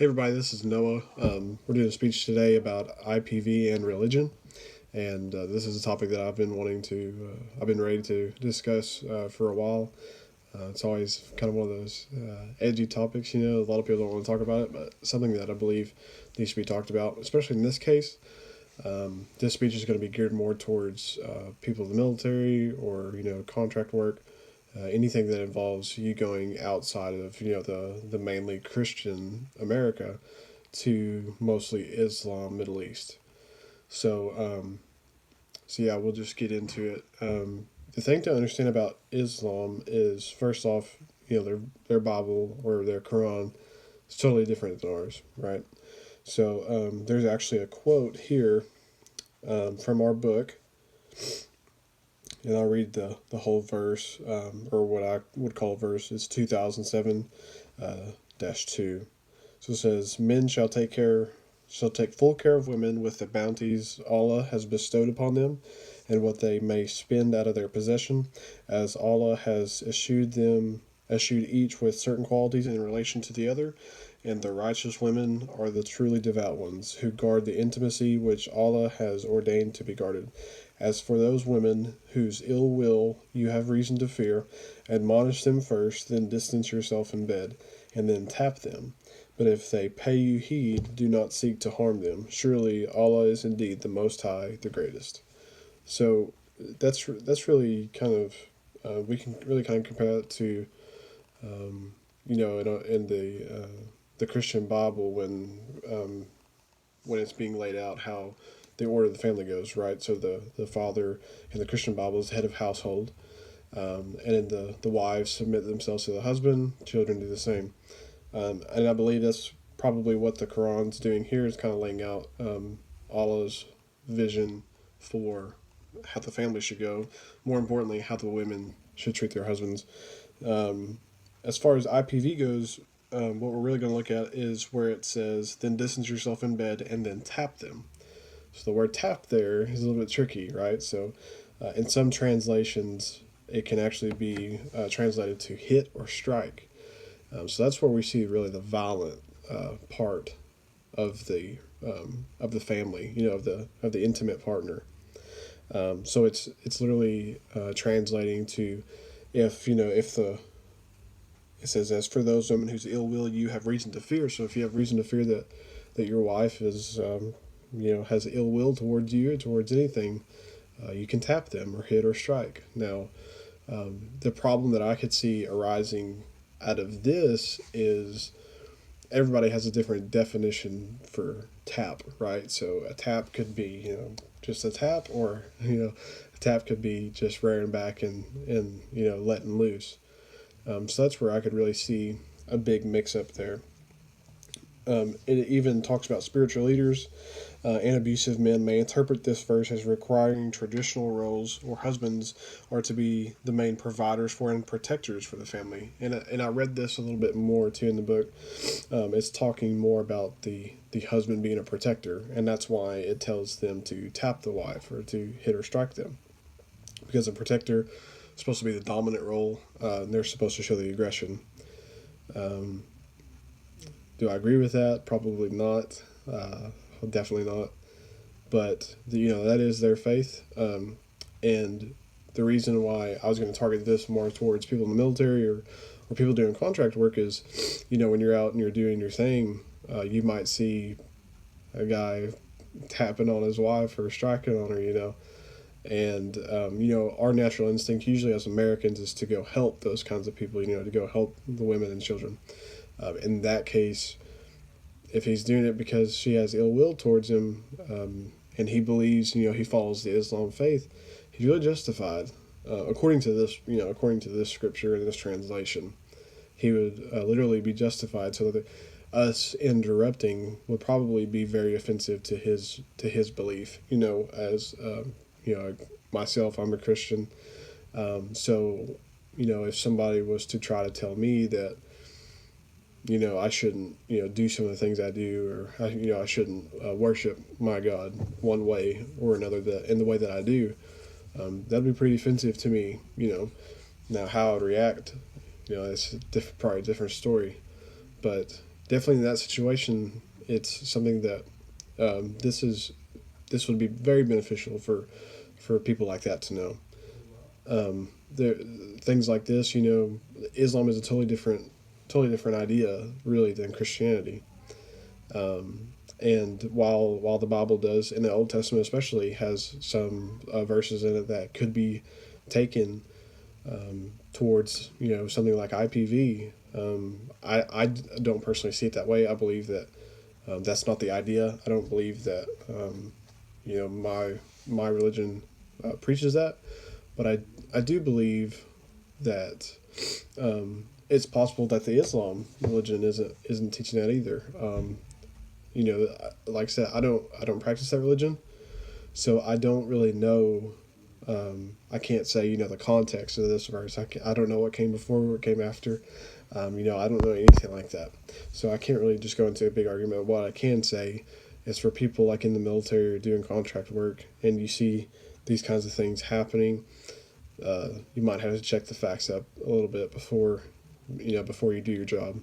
Hey everybody, this is Noah. We're doing a speech today about IPV and religion, and this is a topic that I've been ready to discuss for a while. It's always kind of one of those edgy topics, a lot of people don't want to talk about it, but something that I believe needs to be talked about, especially in this case. This speech is going to be geared more towards people in the military or, contract work, anything that involves you going outside of the mainly Christian America to mostly Islam Middle East. So yeah, we'll just get into it. The thing to understand about Islam is first off, their Bible or their Quran is totally different than ours, right? So there's actually a quote here from our book, and I'll read the whole verse, or what I would call a verse. It's 2007 2. So it says, "Men shall take full care of women with the bounties Allah has bestowed upon them, and what they may spend out of their possession, as Allah has eschewed each with certain qualities in relation to the other, and the righteous women are the truly devout ones, who guard the intimacy which Allah has ordained to be guarded. As for those women whose ill will you have reason to fear, admonish them first, then distance yourself in bed, and then tap them. But if they pay you heed, do not seek to harm them. Surely Allah is indeed the Most High, the Greatest." So that's really kind of we can really kind of compare that to in the Christian Bible when it's being laid out how the order of the family goes, right? So the father in the Christian Bible is the head of household, and the wives submit themselves to the husband. Children do the same, and I believe that's probably what the Quran's doing here is kind of laying out Allah's vision for how the family should go. More importantly, how the women should treat their husbands. As far as IPV goes, what we're really going to look at is where it says, "Then distance yourself in bed and then tap them." So the word "tap" there is a little bit tricky, right? So in some translations, it can actually be translated to hit or strike. So that's where we see really the violent part of the family, of the intimate partner. So it's literally translating to if the it says, "As for those women whose ill will you have reason to fear." So if you have reason to fear that your wife is has ill will towards you or towards anything, you can tap them or hit or strike. Now, the problem that I could see arising out of this is everybody has a different definition for tap, right? So a tap could be, just a tap, or, a tap could be just rearing back and letting loose. So that's where I could really see a big mix up there. It even talks about spiritual leaders and abusive men may interpret this verse as requiring traditional roles, or husbands are to be the main providers for and protectors for the family. And I read this a little bit more too in the book. It's talking more about the husband being a protector, and that's why it tells them to tap the wife or to hit or strike them, because a protector is supposed to be the dominant role, and they're supposed to show the aggression. Um, do I agree with that? Probably not. Definitely not. But that is their faith, and the reason why I was going to target this more towards people in the military or people doing contract work is, when you're out and you're doing your thing, you might see a guy tapping on his wife or striking on her, and our natural instinct usually as Americans is to go help those kinds of people, to go help the women and children. In that case, if he's doing it because she has ill will towards him, and he believes, he follows the Islam faith, he's really justified. According to this scripture and this translation, he would literally be justified. So that us interrupting would probably be very offensive to his belief. As myself, I'm a Christian. So if somebody was to try to tell me that I shouldn't, do some of the things I do, or I shouldn't worship my God one way or another in the way that I do, that'd be pretty offensive to me. Now how I'd react, it's probably a different story. But definitely in that situation, it's something that this would be very beneficial for people like that to know. There things like this, Islam is a totally different idea really than Christianity. And while the Bible does, in the Old Testament especially, has some verses in it that could be taken towards something like IPV. I don't personally see it that way. I believe that that's not the idea. I don't believe that my religion preaches that, but I do believe that it's possible that the Islam religion isn't teaching that either. Like I said, I don't practice that religion, so I don't really know. I can't say the context of this verse. I don't know what came before, what came after. I don't know anything like that, so I can't really just go into a big argument. What I can say is for people like in the military or doing contract work, and you see these kinds of things happening, you might have to check the facts up a little bit before you do your job.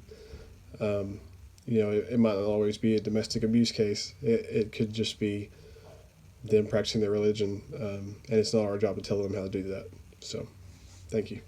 It might not always be a domestic abuse case. It could just be them practicing their religion, and it's not our job to tell them how to do that. So, thank you.